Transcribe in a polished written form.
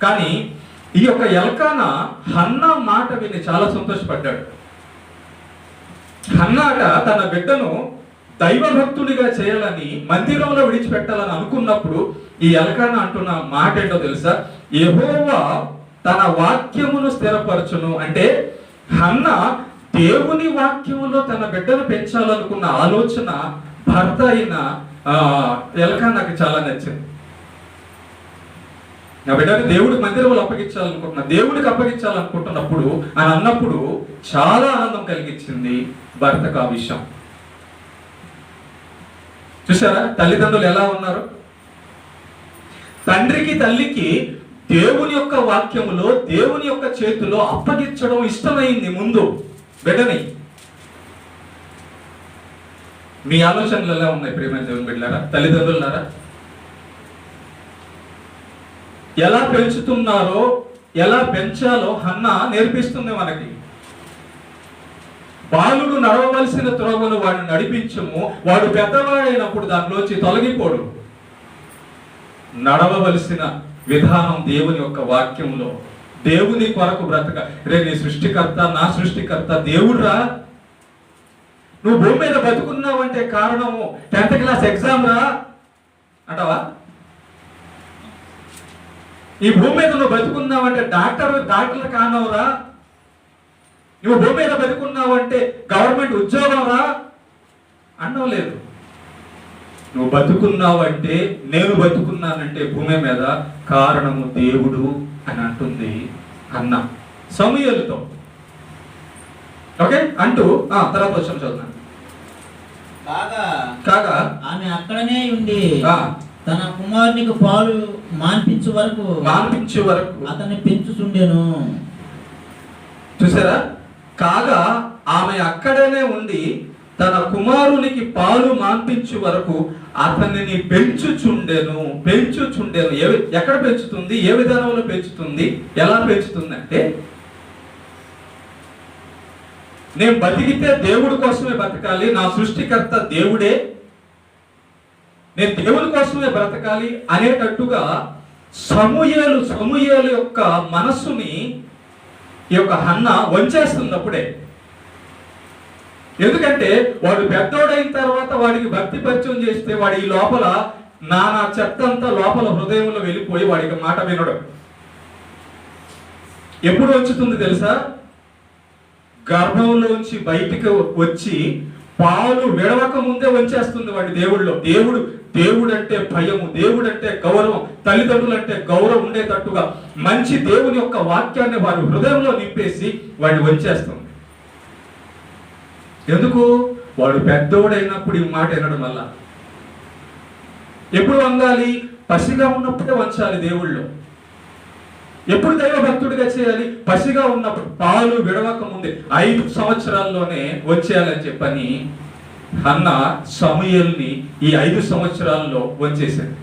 కానీ ఈ యొక్క ఎల్కానా హన్నా మాట విని చాలా సంతోషపడ్డాడు. హన్నాట తన బిడ్డను దైవభక్తుడిగా చేయాలని మందిరంలో విడిచిపెట్టాలని అనుకున్నప్పుడు ఈ ఎల్కానా అంటున్న మాట ఏంటో తెలుసా? యెహోవా తన వాక్యమును స్థిరపరచును. అంటే హన్నా దేవుని వాక్యములో తన బిడ్డను పెంచాలనుకున్న ఆలోచన భర్త అయిన ఎల్కానాకి చాలా నచ్చింది. నా బిడ్డని దేవుడికి మందిరంలో దేవుడికి అప్పగించాలనుకుంటున్నప్పుడు అని అన్నప్పుడు చాలా ఆనందం కలిగించింది భర్తకు ఆ విషయం. చూసారా తల్లిదండ్రులు ఎలా ఉన్నారు? తండ్రికి తల్లికి దేవుని యొక్క వాక్యములో దేవుని యొక్క చేతిలో అప్పగించడం ఇష్టమైంది ముందు బిడ్డని. మీ ఆలోచనలు ఎలా ఉన్నాయి ప్రియమైన దేవుని బిడ్డలారా, తల్లిదండ్రులారా? ఎలా పెంచుతున్నారో ఎలా పెంచాలో హన్నా నేర్పిస్తుంది మనకి. బాలుడు నడవవలసిన త్రోవను వాడిని నడిపించము, వాడు పెద్దవాడైనప్పుడు దానిలోంచి తొలగిపోడు. నడవవలసిన విధానం దేవుని యొక్క వాక్యంలో, దేవుని కొరకు బ్రతక. రే నీ సృష్టికర్త, నా సృష్టికర్త దేవుడురా. నువ్వు భూమి మీద బతుకున్నావంటే కారణము 10th క్లాస్ ఎగ్జామ్ రా అంటావా? ఈ భూమి మీద నువ్వు బతుకున్నావంటే డాక్టర్ కానవరా? నువ్వు భూమి మీద బతుకున్నావంటే గవర్నమెంట్ ఉద్యోగం రా అనలేదు. నువ్వు బతుకున్నావంటే, నేను బతుకున్నానంటే భూమి మీద కారణము దేవుడు అని అంటుంది అన్న సమూయేలుతో. ఓకే అంటూ తర్వాత వచ్చిన చదువుతాను. కాగా ఆమె అక్కడనే ఉండి తన కుమారునికి పాలు మాన్పించే వరకు అతన్ని పెంచుచుండెను. చూసారా? కాగా ఆమె అక్కడనే ఉండి తన కుమారునికి పాలు మాన్పించే వరకు అతనిని పెంచుచుండెను. ఎక్కడ పెంచుతుంది? ఏ విధానంలో పెంచుతుంది? ఎలా పెంచుతుంది అంటే, నేను బతికితే దేవుడి కోసమే బతకాలి, నా సృష్టికర్త దేవుడే, నేను దేవుని కోసమే బ్రతకాలి అనేటట్టుగా సమూయేలు యొక్క మనస్సుని ఈ యొక్క హన్నా వంచేస్తుంది అప్పుడే. ఎందుకంటే వాడు పెద్దోడైన తర్వాత వాడికి భక్తి పరిచయం చేస్తే వాడి లోపల నానా చెత్త అంతా లోపల హృదయంలో వెళ్ళిపోయి వాడికి మాట వినడం. ఎప్పుడు వచ్చుతుంది తెలుసా? గర్భంలోంచి బయటికి వచ్చి పాలు విడవక ముందే వచ్చేస్తుంది వాడి దేవుడిలో. దేవుడు అంటే భయము, దేవుడు అంటే గౌరవం, తల్లిదండ్రులు అంటే గౌరవం ఉండేటట్టుగా మంచి దేవుని యొక్క వాక్యాన్ని వాడి హృదయంలో నింపేసి వాడిని వచ్చేస్తుంది. ఎందుకు? వాడు పెద్దోడైనప్పుడు ఈ మాట వినడం వల్ల. ఎప్పుడు వంగాలి? పసిగా ఉన్నప్పుడే వంచాలి దేవుళ్ళో. ఎప్పుడు దైవ భక్తుడిగా చేయాలి? పసిగా ఉన్నప్పుడు, పాలు విడవక ముందే 5 సంవత్సరాల్లోనే వచ్చేయాలని చెప్పని హన్నా సమూయేలుని ఈ 5 సంవత్సరాల్లో వచ్చేసింది.